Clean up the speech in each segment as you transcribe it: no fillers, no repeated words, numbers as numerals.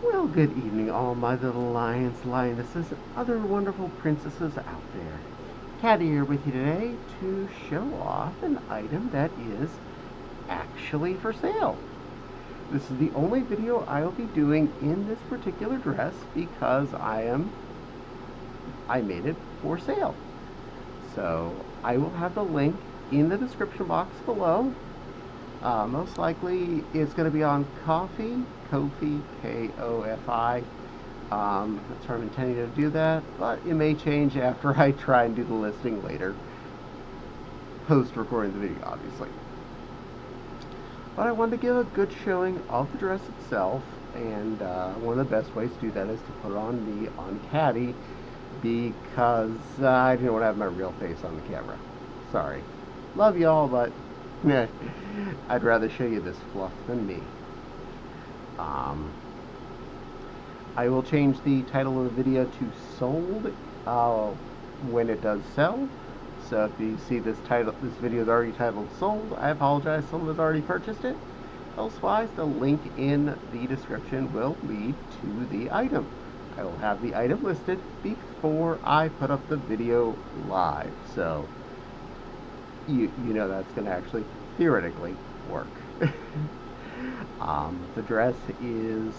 Well, good evening, all my little lions, lionesses, and other wonderful princesses out there. Caddie here with you today to show off an item that is actually for sale. This is the only video I'll be doing in this particular dress because I made it for sale. So I will have the link in the description box below. Most likely it's going to be on Ko-fi, K-O-F-I. That's where I'm intending to do that, but it may change after I try and do the listing later, post-recording the video, obviously. But I wanted to give a good showing of the dress itself, and one of the best ways to do that is to put it on me on Caddie, because I didn't want to have my real face on the camera. Sorry. Love y'all, but I'd rather show you this fluff than me. I will change the title of the video to Sold when it does sell. So if you see this video is already titled Sold, I apologize, someone has already purchased it. Elsewise, the link in the description will lead to the item. I will have the item listed before I put up the video live. So you know that's going to actually theoretically work. The dress is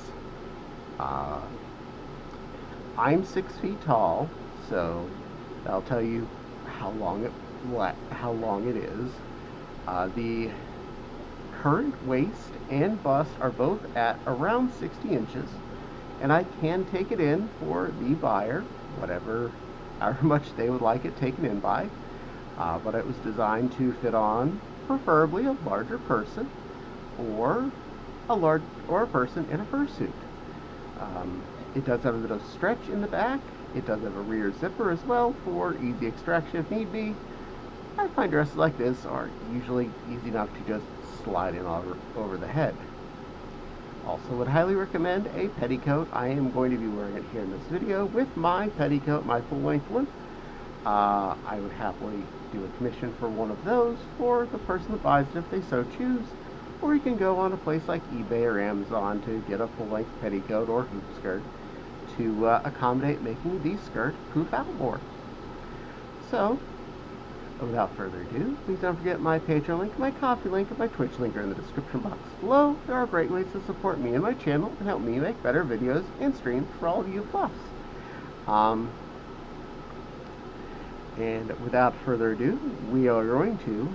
I'm 6 feet tall, so that'll tell you how long it is. The current waist and bust are both at around 60 inches, and I can take it in for the buyer, however much they would like it taken in by. But it was designed to fit on preferably a larger person or a person in a fursuit. It does have a bit of stretch in the back. It does have a rear zipper as well for easy extraction if need be. I find dresses like this are usually easy enough to just slide in over the head. Also would highly recommend a petticoat. I am going to be wearing it here in this video with my petticoat, my full-length one. I would happily do a commission for one of those for the person that buys it if they so choose. Or you can go on a place like eBay or Amazon to get a full-length petticoat or hoop skirt to accommodate making the skirt poof out more. So, without further ado, please don't forget my Patreon link, my Ko-fi link, and my Twitch link are in the description box below. There are great ways to support me and my channel and help me make better videos and streams for all of you fluffs. And without further ado, we are going to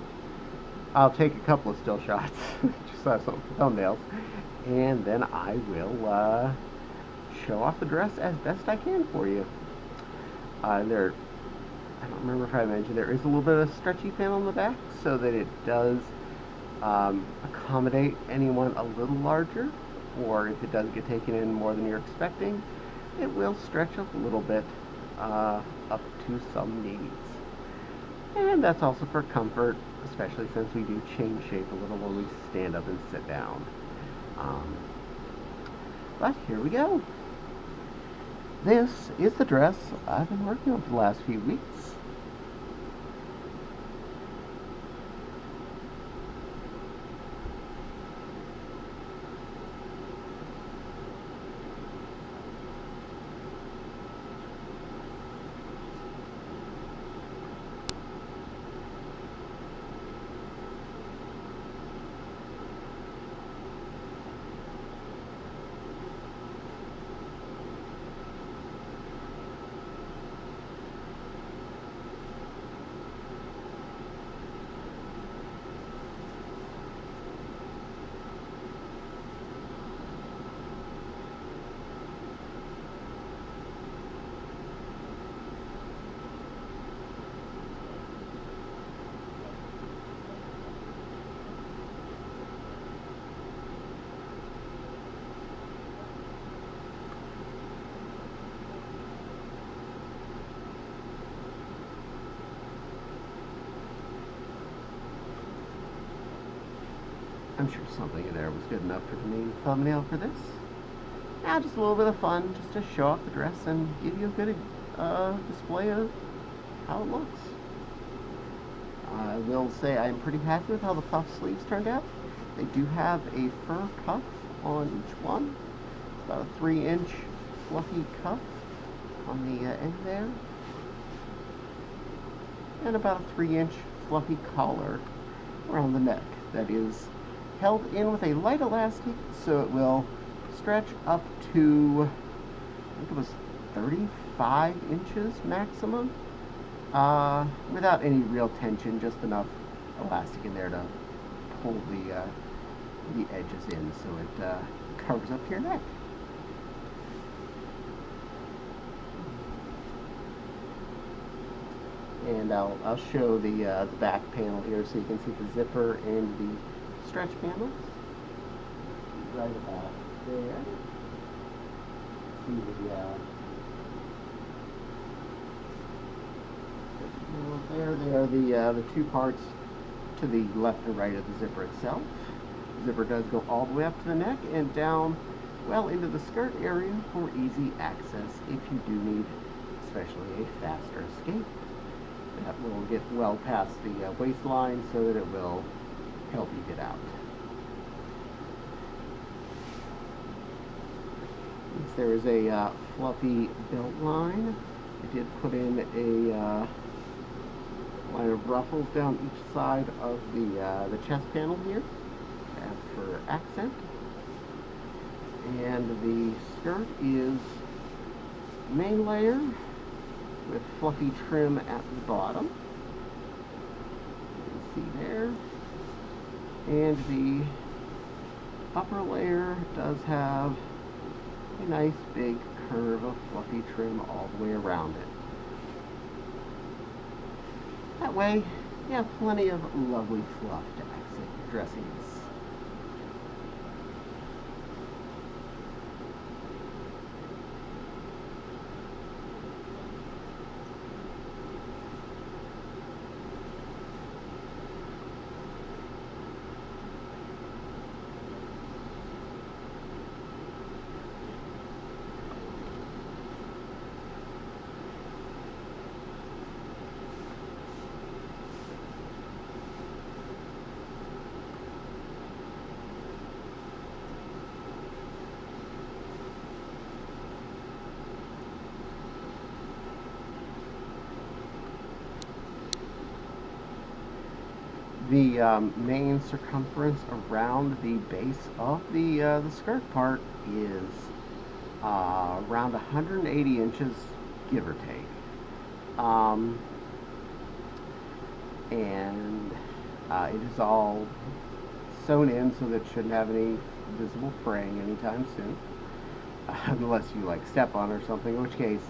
I'll take a couple of still shots, just so I have something for thumbnails, and then I will show off the dress as best I can for you. I don't remember if I mentioned, there is a little bit of a stretchy panel on the back, so that it does accommodate anyone a little larger, or if it does get taken in more than you're expecting, it will stretch a little bit up to some needs. And that's also for comfort, especially since we do change shape a little when we stand up and sit down. But here we go. This is the dress I've been working on for the last few weeks. I'm sure something in there was good enough for the main thumbnail for this. Now just a little bit of fun, just to show off the dress and give you a good display of how it looks. I will say I'm pretty happy with how the puff sleeves turned out. They do have a fur cuff on each one, about a 3-inch fluffy cuff on the end there, and about a 3-inch fluffy collar around the neck that is held in with a light elastic so it will stretch up to, I think it was 35 inches maximum, without any real tension, just enough elastic in there to pull the edges in so it covers up your neck. And I'll show the back panel here so you can see the zipper and the stretch panels right about there. See there they are, the two parts to the left and right of the zipper itself. The zipper does go all the way up to the neck and down well into the skirt area for easy access if you do need especially a faster escape. That will get well past the waistline so that it will help you get out. There is a fluffy belt line. I did put in a line of ruffles down each side of the chest panel here for accent. And the skirt is main layer with fluffy trim at the bottom. You can see there. And the upper layer does have a nice big curve of fluffy trim all the way around it. That way, you have plenty of lovely fluff to accent your dressings. The main circumference around the base of the skirt part is around 180 inches, give or take. And it is all sewn in so that it shouldn't have any visible fraying anytime soon, unless you like step on or something, in which case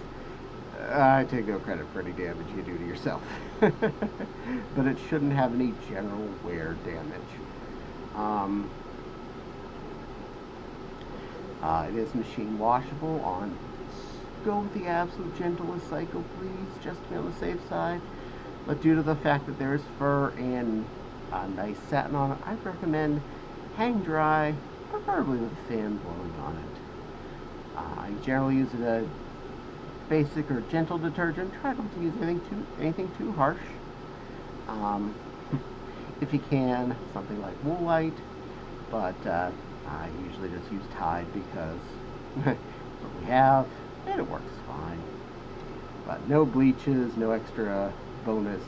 I take no credit for any damage you do to yourself. But it shouldn't have any general wear damage. It is machine washable. Go with the absolute gentlest cycle, please, just to be on the safe side. But due to the fact that there is fur and nice satin on it, I'd recommend hang dry, preferably with a fan blowing on it. I generally use a basic or gentle detergent. Try not to use anything too harsh. If you can, something like Woolite, but I usually just use Tide because what we have, and it works fine. But no bleaches, no extra bonus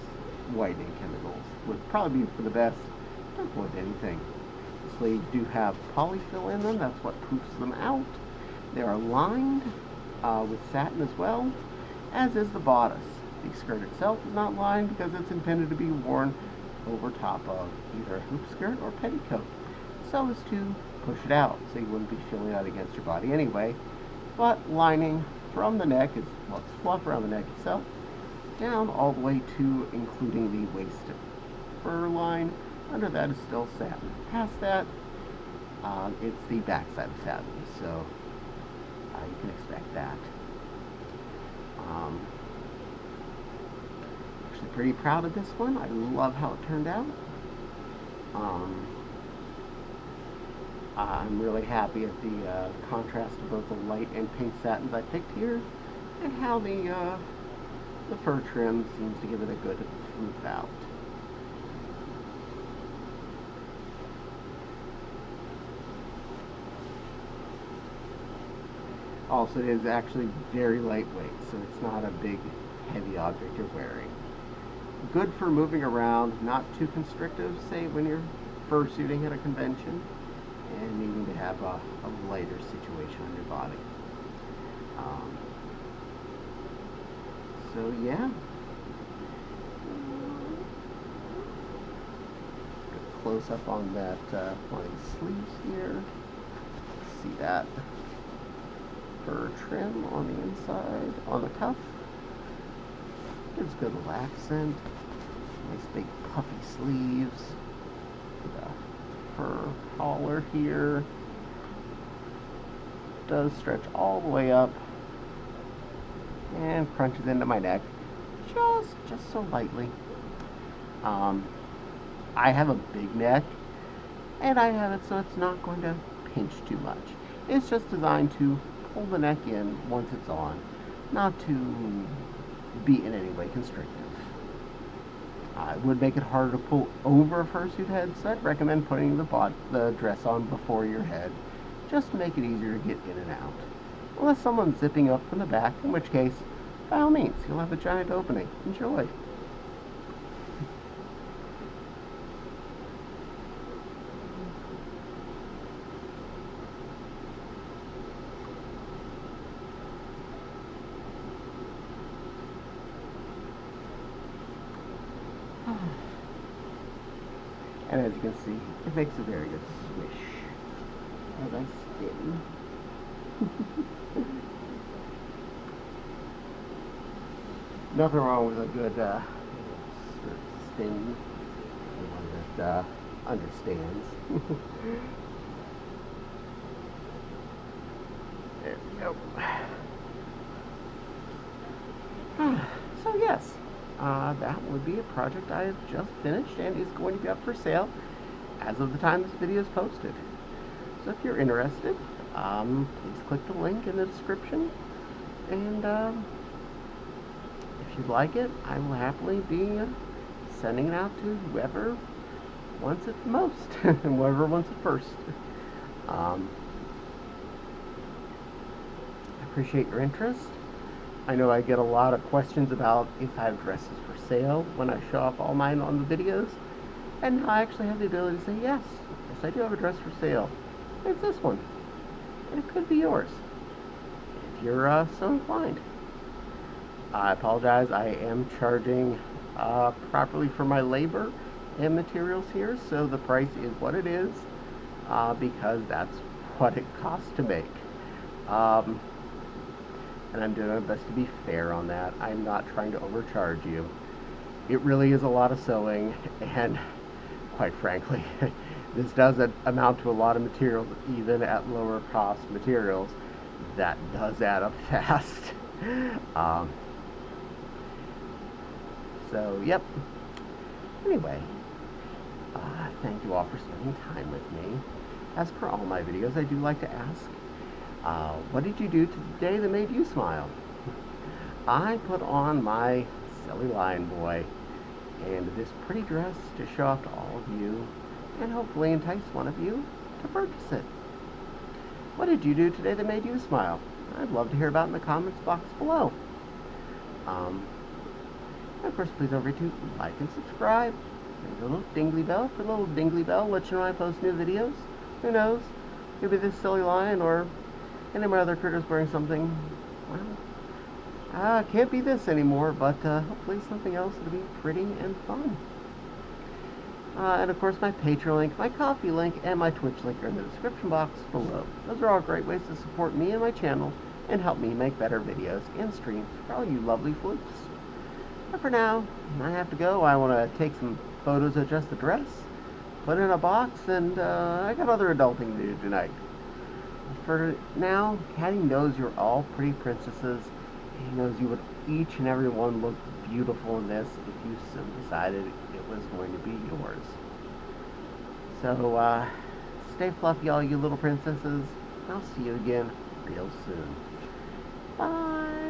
whitening chemicals. Would probably be for the best. Don't avoid anything. The sleeves do have polyfill in them. That's what poofs them out. They are lined with satin as well, as is the bodice. The skirt itself is not lined because it's intended to be worn over top of either a hoop skirt or petticoat, so as to push it out so you wouldn't be feeling out against your body anyway. But lining from the neck is what's fluff around the neck itself, down all the way to including the waist fur line. Under that is still satin. Past that, it's the backside of satin, so you can expect that. Actually pretty proud of this one. I love how it turned out. I'm really happy at the contrast of both the light and pink satins I picked here, and how the fur trim seems to give it a good smooth out. Also, it is actually very lightweight, so it's not a big, heavy object you're wearing. Good for moving around, not too constrictive, say when you're fursuiting at a convention and needing to have a lighter situation on your body. So yeah. Close up on that one of these sleeves here. See that fur trim on the inside, on the cuff. Gives good little accent. Nice big puffy sleeves. The fur collar here does stretch all the way up and crunches into my neck just so lightly. I have a big neck, and I have it so it's not going to pinch too much. It's just designed to pull the neck in once it's on, not to be in any way constrictive. It would make it harder to pull over a fursuit head, so I'd recommend putting the dress on before your head, just to make it easier to get in and out. Unless someone's zipping up from the back, in which case, by all means, you'll have a giant opening. Enjoy. And as you can see, it makes a very good swish as I spin. Nothing wrong with a good spin, one that understands. There we go. So yes, that would be a project I have just finished and is going to be up for sale as of the time this video is posted. So if you're interested, please click the link in the description, and if you'd like it, I will happily be sending it out to whoever wants it the most and whoever wants it first. I appreciate your interest. I know I get a lot of questions about if I have dresses for sale when I show off all mine on the videos, and I actually have the ability to say yes, I do have a dress for sale. It's this one, and it could be yours if you're so inclined. I apologize, I am charging properly for my labor and materials here, so the price is what it is, because that's what it costs to make. And I'm doing my best to be fair on that. I'm not trying to overcharge you. It really is a lot of sewing, and quite frankly, this does amount to a lot of materials, even at lower cost materials. That does add up fast. So, yep. Anyway, thank you all for spending time with me. As per all my videos, I do like to ask, what did you do today that made you smile? I put on my silly lion boy and this pretty dress to show off to all of you and hopefully entice one of you to purchase it. What did you do today that made you smile? I'd love to hear about it in the comments box below. Of course, please don't forget to like and subscribe. There's a little dingly bell. For a little dingly bell, let you know when I post new videos. Who knows? Maybe this silly lion or any of my other critters wearing something, well, can't be this anymore, but hopefully something else that'll be pretty and fun. And of course my Patreon link, my Ko-fi link, and my Twitch link are in the description box below. Those are all great ways to support me and my channel and help me make better videos and streams for all you lovely flukes. But for now, I have to go. I want to take some photos of just the dress, put it in a box, and I got other adulting to do tonight. For now, Caddie knows you're all pretty princesses. He knows you would each and every one look beautiful in this if you so decided it was going to be yours. So, stay fluffy, all you little princesses. I'll see you again real soon. Bye!